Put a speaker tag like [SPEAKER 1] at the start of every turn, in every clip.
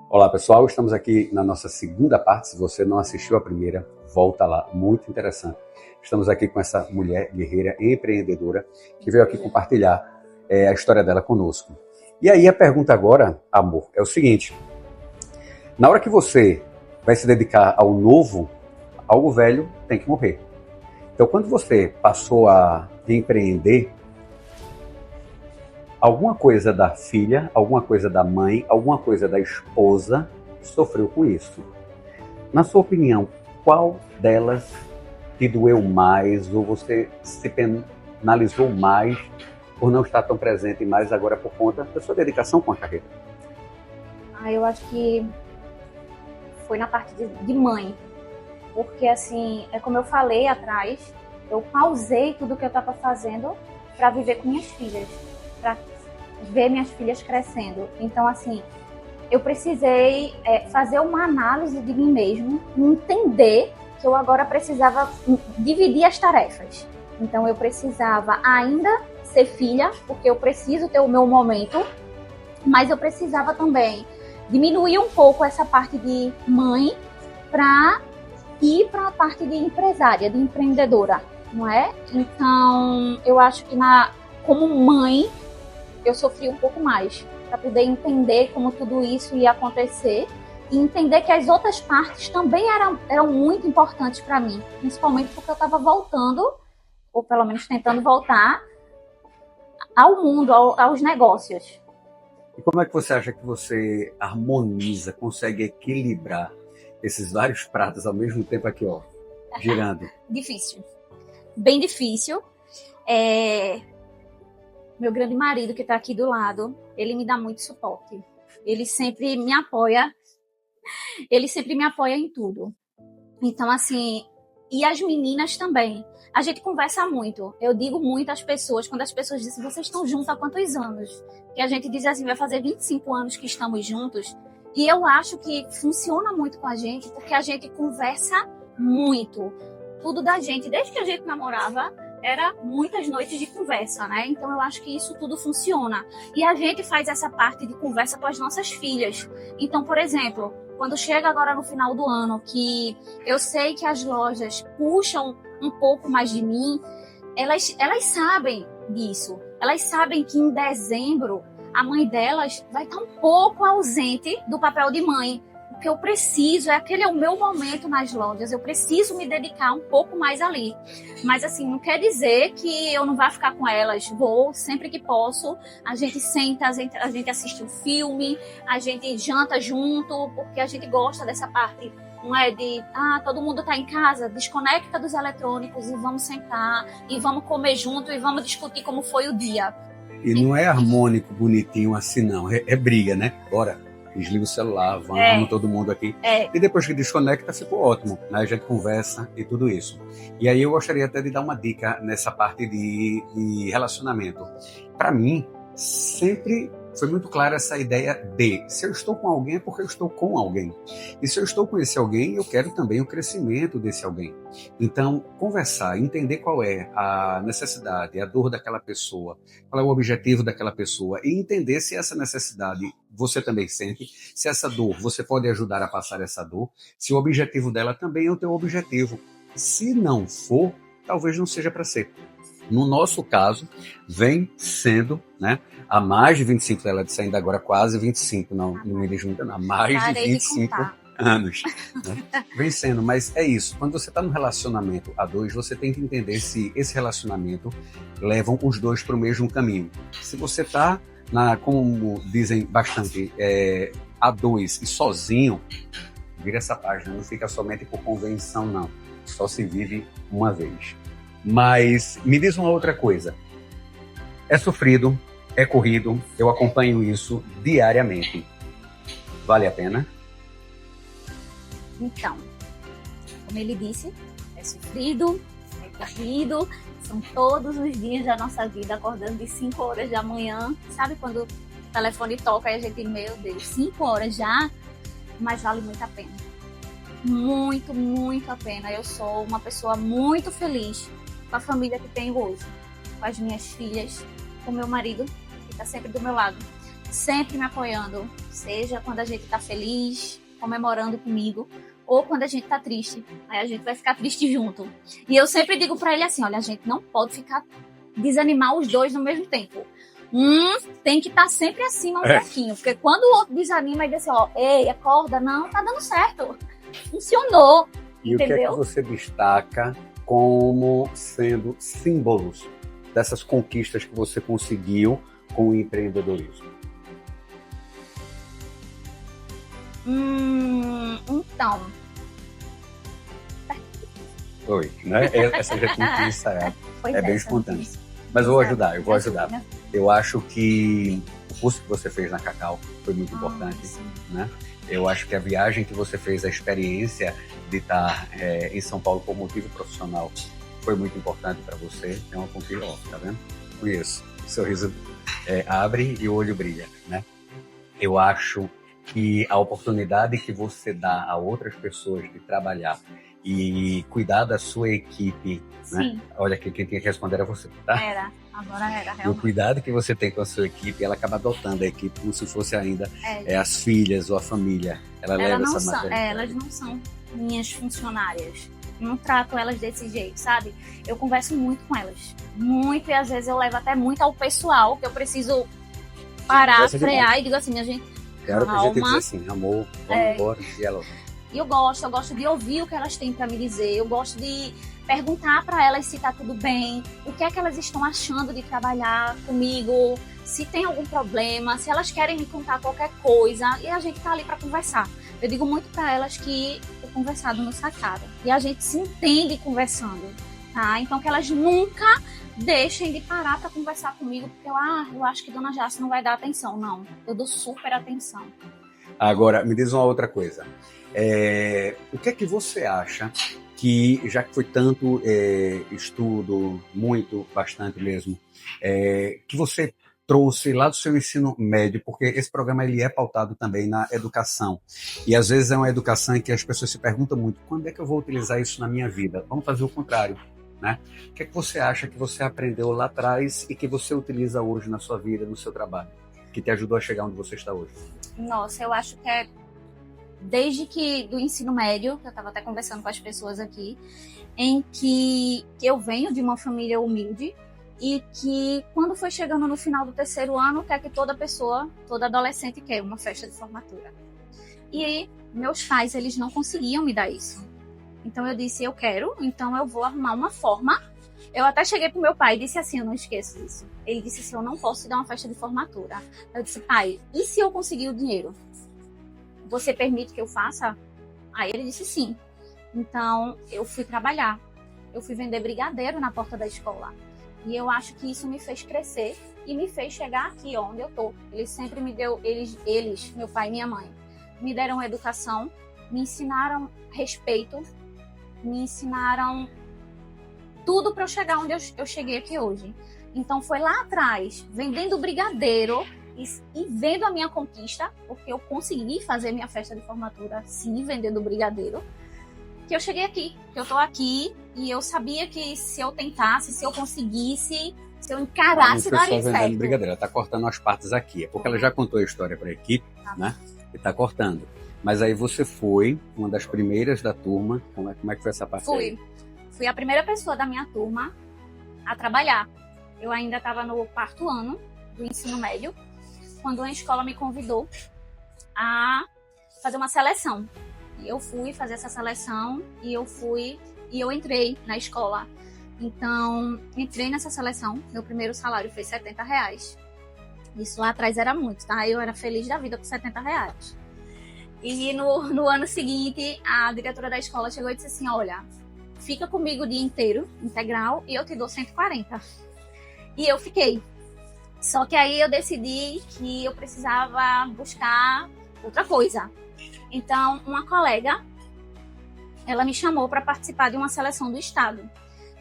[SPEAKER 1] Olá pessoal, estamos aqui na nossa segunda parte. Se você não assistiu a primeira, volta lá, muito interessante. Estamos aqui com essa mulher guerreira empreendedora que veio aqui compartilhar a história dela conosco. E aí a pergunta agora, amor, é o seguinte: na hora que você vai se dedicar ao novo, algo velho tem que morrer. Então quando você passou a empreender, alguma coisa da filha, alguma coisa da mãe, alguma coisa da esposa sofreu com isso. Na sua opinião, qual delas te doeu mais ou você se penalizou mais por não estar tão presente mais agora por conta da sua dedicação com a carreira?
[SPEAKER 2] Eu acho que foi na parte de mãe. Porque assim, é como eu falei atrás, eu pausei tudo que eu estava fazendo para viver com minhas filhas, para ver minhas filhas crescendo. Então, assim, eu precisei fazer uma análise de mim mesmo, entender que eu agora precisava dividir as tarefas. Então, eu precisava ainda ser filha, porque eu preciso ter o meu momento, mas eu precisava também diminuir um pouco essa parte de mãe para ir para a parte de empresária, de empreendedora, não é? Então, eu acho que como mãe, eu sofri um pouco mais, para poder entender como tudo isso ia acontecer e entender que as outras partes também eram muito importantes para mim, principalmente porque eu estava voltando, ou pelo menos tentando voltar, ao mundo, aos negócios.
[SPEAKER 1] E como é que você acha que você harmoniza, consegue equilibrar esses vários pratos ao mesmo tempo aqui, ó, girando?
[SPEAKER 2] Difícil, bem difícil. Meu grande marido, que está aqui do lado, ele me dá muito suporte. Ele sempre me apoia em tudo. Então, assim, e as meninas também. A gente conversa muito. Eu digo muito às pessoas, quando as pessoas dizem, vocês estão juntos há quantos anos? Que a gente diz assim, vai fazer 25 anos que estamos juntos. E eu acho que funciona muito com a gente, porque a gente conversa muito. Tudo da gente, desde que a gente namorava, era muitas noites de conversa, né? Então eu acho que isso tudo funciona. E a gente faz essa parte de conversa com as nossas filhas. Então, por exemplo, quando chega agora no final do ano, que eu sei que as lojas puxam um pouco mais de mim, elas sabem disso. Elas sabem que em dezembro a mãe delas vai estar um pouco ausente do papel de mãe. O que eu preciso, aquele é o meu momento nas lojas, eu preciso me dedicar um pouco mais ali. Mas assim, não quer dizer que eu não vá ficar com elas, vou sempre que posso, a gente senta, a gente assiste um filme, a gente janta junto, porque a gente gosta dessa parte, não é de, todo mundo tá em casa, desconecta dos eletrônicos e vamos sentar, e vamos comer junto, e vamos discutir como foi o dia.
[SPEAKER 1] E não é harmônico, bonitinho assim não, é briga, né? Bora. Desliga o celular, vamos todo mundo aqui. E depois que desconecta, ficou ótimo, né? A gente conversa e tudo isso. E aí eu gostaria até de dar uma dica nessa parte de relacionamento. Para mim, sempre foi muito clara essa ideia de, se eu estou com alguém é porque eu estou com alguém. E se eu estou com esse alguém, eu quero também o crescimento desse alguém. Então, conversar, entender qual é a necessidade, a dor daquela pessoa, qual é o objetivo daquela pessoa e entender se essa necessidade você também sente, se essa dor você pode ajudar a passar essa dor, se o objetivo dela também é o teu objetivo. Se não for, talvez não seja para ser. No nosso caso, vem sendo, né, há mais de 25, ela disse ainda agora quase 25, não me junta, há mais de 25 anos. Né? Vem sendo, mas é isso. Quando você está num relacionamento a dois, você tem que entender se esse relacionamento levam os dois para o mesmo caminho. Se você está, como dizem bastante, a dois e sozinho, vira essa página, não fica somente por convenção, não. Só se vive uma vez. Mas me diz uma outra coisa. É sofrido, é corrido, eu acompanho isso diariamente. Vale a pena?
[SPEAKER 2] Então, como ele disse, é sofrido, é corrido, são todos os dias da nossa vida, acordando de 5 horas da manhã. Sabe quando o telefone toca e a gente, meu Deus, 5 horas já? Mas vale muito a pena. muito, muito a pena. Eu sou uma pessoa muito feliz com a família que tenho hoje, com as minhas filhas, com meu marido, que está sempre do meu lado, sempre me apoiando, seja quando a gente está feliz, comemorando comigo, ou quando a gente tá triste. Aí a gente vai ficar triste junto. E eu sempre digo pra ele assim, olha, a gente não pode ficar desanimar os dois no mesmo tempo. Tem que estar sempre acima um pouquinho. Porque quando o outro desanima, ele diz assim, ó, ei, acorda, não, tá dando certo. Funcionou.
[SPEAKER 1] E entendeu? O que é que você destaca como sendo símbolos dessas conquistas que você conseguiu com o empreendedorismo?
[SPEAKER 2] Então.
[SPEAKER 1] Oi, né? Essa já tinha que ensaiar. É bem espontâneo. Mas eu vou ajudar. Eu acho que o curso que você fez na Cacau foi muito importante, né? Eu acho que a viagem que você fez, a experiência de estar em São Paulo por motivo profissional foi muito importante para você. É uma conquista, ó, tá vendo? Conheço. O sorriso abre e o olho brilha, né? Eu acho que a oportunidade que você dá a outras pessoas de trabalhar e cuidar da sua equipe, né? Olha, quem tinha que responder era você, tá?
[SPEAKER 2] Agora era, realmente.
[SPEAKER 1] O cuidado que você tem com a sua equipe, ela acaba adotando a equipe como se fosse ainda as filhas ou a família. Ela leva essa maternidade.
[SPEAKER 2] Elas não são minhas funcionárias. Não trato elas desse jeito, sabe? Eu converso muito com elas. Muito, e às vezes eu levo até muito ao pessoal, que eu preciso parar, frear e digo assim, minha gente,
[SPEAKER 1] quero que a gente dizer assim, amor, vamos embora, e ela...
[SPEAKER 2] E eu gosto de ouvir o que elas têm para me dizer, eu gosto de perguntar para elas se tá tudo bem, o que é que elas estão achando de trabalhar comigo, se tem algum problema, se elas querem me contar qualquer coisa, e a gente tá ali para conversar. Eu digo muito para elas que o conversado não sacada, e a gente se entende conversando, tá? Então que elas nunca deixem de parar para conversar comigo, porque eu acho que Dona Jace não vai dar atenção. Não, eu dou super atenção.
[SPEAKER 1] Agora, me diz uma outra coisa. O que é que você acha que, já que foi tanto estudo, bastante mesmo, que você trouxe lá do seu ensino médio, porque esse programa ele é pautado também na educação. E às vezes é uma educação em que as pessoas se perguntam muito, quando é que eu vou utilizar isso na minha vida? Vamos fazer o contrário, né? O que é que você acha que você aprendeu lá atrás e que você utiliza hoje na sua vida, no seu trabalho, que te ajudou a chegar onde você está hoje?
[SPEAKER 2] Nossa, eu acho que desde que do ensino médio, que eu estava até conversando com as pessoas aqui, em que eu venho de uma família humilde e que quando foi chegando no final do terceiro ano, quer que toda pessoa, toda adolescente quer uma festa de formatura. E aí, meus pais, eles não conseguiam me dar isso. Então eu disse, eu quero, então eu vou arrumar uma forma. Eu até cheguei pro meu pai e disse assim, eu não esqueço disso. Ele disse assim, eu não posso te dar uma festa de formatura. Eu disse, pai, e se eu conseguir o dinheiro? Você permite que eu faça? Aí ele disse sim. Então, eu fui trabalhar. Eu fui vender brigadeiro na porta da escola. E eu acho que isso me fez crescer e me fez chegar aqui onde eu tô. Eles sempre me deu, eles, meu pai e minha mãe, me deram educação, me ensinaram respeito, me ensinaram tudo para eu chegar onde eu cheguei aqui hoje. Então, foi lá atrás, vendendo brigadeiro, e vendo a minha conquista, porque eu consegui fazer minha festa de formatura, sim, vendendo brigadeiro, que eu cheguei aqui, que eu tô aqui, e eu sabia que se eu tentasse, se eu conseguisse, se eu encarasse, daria certo.
[SPEAKER 1] Brigadeiro, ela tá cortando as partes aqui, é porque ela já contou a história para a equipe, né, e tá cortando. Mas aí você foi uma das primeiras da turma, como é que foi essa parte aí?
[SPEAKER 2] Fui a primeira pessoa da minha turma a trabalhar. Eu ainda estava no 4º ano do ensino médio, quando uma escola me convidou a fazer uma seleção. E eu fui fazer essa seleção e eu entrei na escola. Então, entrei nessa seleção, meu primeiro salário foi R$70. Isso lá atrás era muito, tá? Eu era feliz da vida com R$70. E no ano seguinte, a diretora da escola chegou e disse assim, olha, fica comigo o dia inteiro, integral, e eu te dou 140. E eu fiquei. Só que aí eu decidi que eu precisava buscar outra coisa. Então, uma colega, ela me chamou para participar de uma seleção do estado.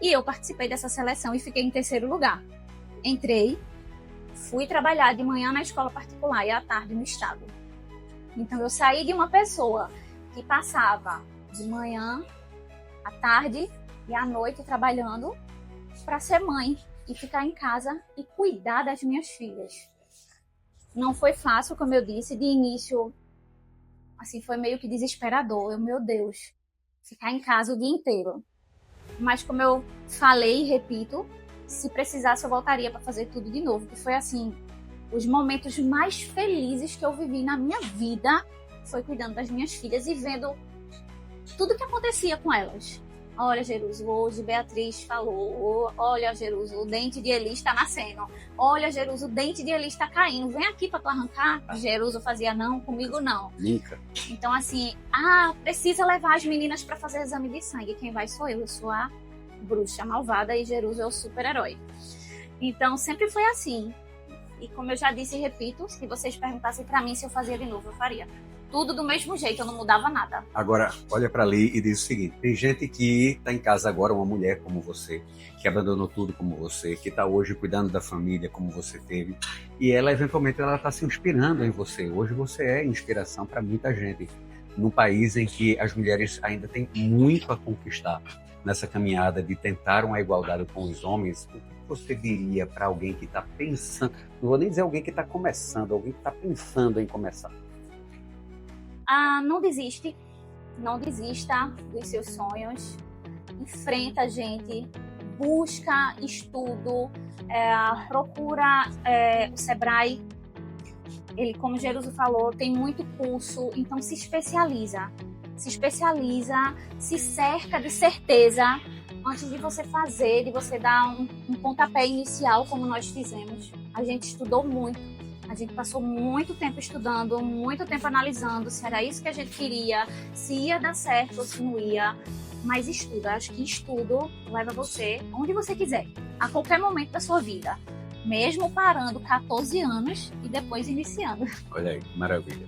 [SPEAKER 2] E eu participei dessa seleção e fiquei em 3º lugar. Entrei, fui trabalhar de manhã na escola particular e à tarde no estado. Então, eu saí de uma pessoa que passava de manhã, à tarde e à noite trabalhando para ser mãe e ficar em casa e cuidar das minhas filhas. Não foi fácil, como eu disse, de início, assim, foi meio que desesperador. Meu Deus, ficar em casa o dia inteiro. Mas como eu falei e repito, se precisasse eu voltaria para fazer tudo de novo, que foi assim, os momentos mais felizes que eu vivi na minha vida foi cuidando das minhas filhas e vendo tudo que acontecia com elas. Olha, Jeruso, hoje Beatriz falou. Olha, Jeruso, o dente de Eli está nascendo. Olha, Jeruso, o dente de Eli está caindo. Vem aqui para tu arrancar. Jeruso fazia não, comigo não.
[SPEAKER 1] Nunca.
[SPEAKER 2] Então, assim, precisa levar as meninas para fazer exame de sangue. Quem vai sou eu sou a bruxa malvada e Jeruso é o super-herói. Então, sempre foi assim. E como eu já disse e repito, se vocês perguntassem para mim se eu fazia de novo, eu faria. Tudo do mesmo jeito, eu não mudava nada.
[SPEAKER 1] Agora, olha para ali e diz o seguinte, tem gente que está em casa agora, uma mulher como você, que abandonou tudo como você, que está hoje cuidando da família como você teve, e ela, eventualmente, ela está se inspirando em você. Hoje você é inspiração para muita gente, num país em que as mulheres ainda têm muito a conquistar nessa caminhada de tentar uma igualdade com os homens. O que você diria para alguém que está pensando, não vou nem dizer alguém que está começando, alguém que está pensando em começar?
[SPEAKER 2] Não desiste, não desista dos seus sonhos, enfrenta, gente, busca estudo, procura o Sebrae. Ele, como o Jeruso falou, tem muito curso, então se especializa, se cerca de certeza antes de você fazer, de você dar um pontapé inicial como nós fizemos. A gente estudou muito. A gente passou muito tempo estudando, muito tempo analisando se era isso que a gente queria, se ia dar certo ou se não ia. Mas estuda, acho que estudo leva você onde você quiser, a qualquer momento da sua vida. Mesmo parando 14 anos e depois iniciando.
[SPEAKER 1] Olha aí, que maravilha.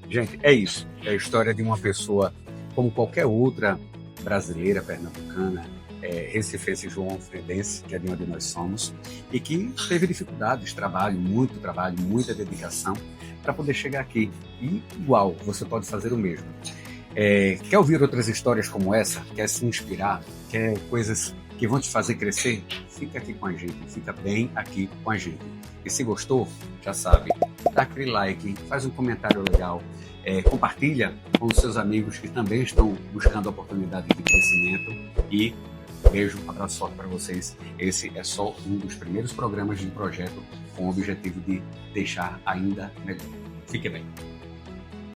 [SPEAKER 1] Gente, é isso. É a história de uma pessoa como qualquer outra brasileira, pernambucana, recifense João Fredense, que é de onde nós somos, e que teve dificuldades, muita dedicação para poder chegar aqui. E igual, você pode fazer o mesmo. Quer ouvir outras histórias como essa? Quer se inspirar? Quer coisas que vão te fazer crescer? Fica aqui com a gente, fica bem aqui com a gente. E se gostou, já sabe, dá aquele like, faz um comentário legal, compartilha com os seus amigos que também estão buscando oportunidade de crescimento e beijo, abraço forte para vocês. Esse é só um dos primeiros programas de um projeto com o objetivo de deixar ainda melhor. Fique bem.